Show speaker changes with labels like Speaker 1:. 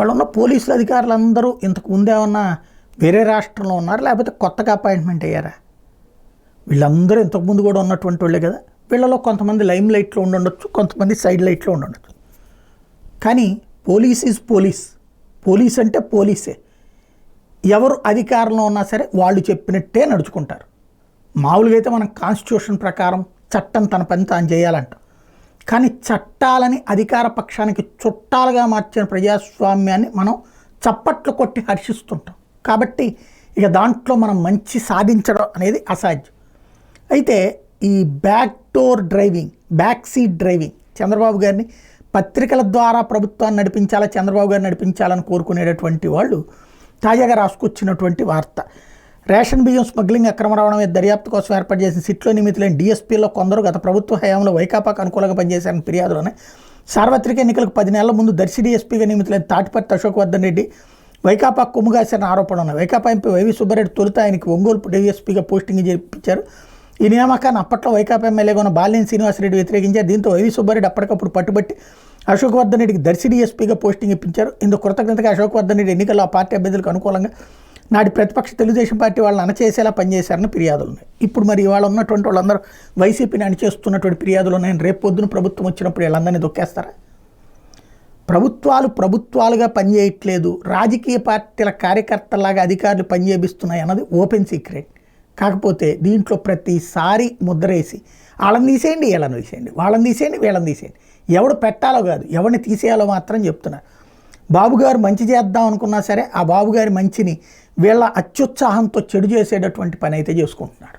Speaker 1: ఇవాళ ఉన్న పోలీసులు అధికారులందరూ ఇంతకు ముందేమన్నా వేరే రాష్ట్రంలో ఉన్నారు, లేకపోతే కొత్తగా అపాయింట్మెంట్ అయ్యారా? వీళ్ళందరూ ఇంతకుముందు కూడా ఉన్నటువంటి వాళ్ళే కదా. వీళ్ళలో కొంతమంది లైమ్ లైట్లో ఉండొచ్చు, కొంతమంది సైడ్ లైట్లో ఉండొచ్చు. కానీ పోలీస్ ఈజ్ పోలీస్. పోలీస్ అంటే పోలీసే. ఎవరు అధికారంలో ఉన్నా సరే వాళ్ళు చెప్పినట్టే నడుచుకుంటారు. మామూలుగా అయితే మనం కాన్స్టిట్యూషన్ ప్రకారం చట్టం తన పని తాను చేయాలంట. కానీ చట్టాలని అధికార పక్షానికి చుట్టాలుగా మార్చిన ప్రజాస్వామ్యాన్ని మనం చప్పట్లు కొట్టి హర్షిస్తుంటాం. కాబట్టి ఇక దాంట్లో మనం మంచి సాధించడం అనేది అసాధ్యం. అయితే ఈ back door driving, back seat driving, Chandrababu గారిని పత్రికల ద్వారా ప్రభుత్వాన్ని నడిపించాలా, చంద్రబాబు గారిని నడిపించాలని కోరుకునేటటువంటి వాళ్ళు తాజాగా రాసుకొచ్చినటువంటి వార్త. రేషన్ బియ్యం స్మగ్లింగ్ అక్రమ రవాణా మీద దర్యాప్తు కోసం ఏర్పాటు చేసిన సిట్లో నియమితులైన డీఎస్పీలో కొందరు గత ప్రభుత్వ హయాంలో వైకాపాకు అనుకూలంగా పనిచేశారని ఫిర్యాదులోనే సార్వత్రిక ఎన్నికలకు 10 నెలల ముందు దర్శి డీఎస్పీగా నియమితులైన తాటిపర్తి అశోక్ వర్ధన్ రెడ్డి వైకాపా కొమ్ముగాసిన ఆరోపణలు ఉన్నాయి. వైకాపా ఎంపీ వైవి సుబ్బారెడ్డి తొలుత ఆయనకి ఒంగోలు డీఎస్పీగా పోస్టింగ్ చేయించారు. ఈ నియామకాన్ని అప్పట్లో వైకాపా ఎమ్మెల్యేగా ఉన్న బాలినేని శ్రీనివాసరెడ్డి వ్యతిరేకించారు. దీంతో వైవి సుబ్బారెడ్డి అప్పటికప్పుడు పట్టుబట్టి అశోక్ వర్ధన్ రెడ్డికి దర్శి డీఎస్పీగా పోస్టింగ్ ఇప్పించారు. ఇందుకు కృతజ్ఞతగా అశోక్ వర్ధన్ రెడ్డి ఎన్నికల్లో ఆ పార్టీ అభ్యర్థులకు అనుకూలంగా నాటి ప్రతిపక్ష తెలుగుదేశం పార్టీ వాళ్ళని అణచేసేలా పనిచేశారని ఫిర్యాదులు ఉన్నాయి. ఇప్పుడు మరి ఇవాళ ఉన్నటువంటి వాళ్ళందరూ వైసీపీని అణచేస్తున్నటువంటి ఫిర్యాదులు ఉన్నాయని రేపు పొద్దున ప్రభుత్వం వచ్చినప్పుడు వీళ్ళందరినీ దొక్కేస్తారా? ప్రభుత్వాలుగా పనిచేయట్లేదు, రాజకీయ పార్టీల కార్యకర్తలాగా అధికారులు పనిచేపిస్తున్నాయి అన్నది ఓపెన్ సీక్రెట్. కాకపోతే దీంట్లో ప్రతిసారి ముద్రేసి వాళ్ళని తీసేయండి, వీళ్ళని తీసేయండి, వాళ్ళని తీసేయండి, వీళ్ళని తీసేయండి, ఎవడు పెట్టాలో కాదు ఎవరిని తీసేయాలో మాత్రం చెప్తున్నారు. బాబుగారు మంచి చేద్దాం అనుకున్నా సరే ఆ బాబుగారి మంచిని వీళ్ళ అత్యుత్సాహంతో చెడు చేసేటటువంటి పని అయితే చేసుకుంటున్నాడు.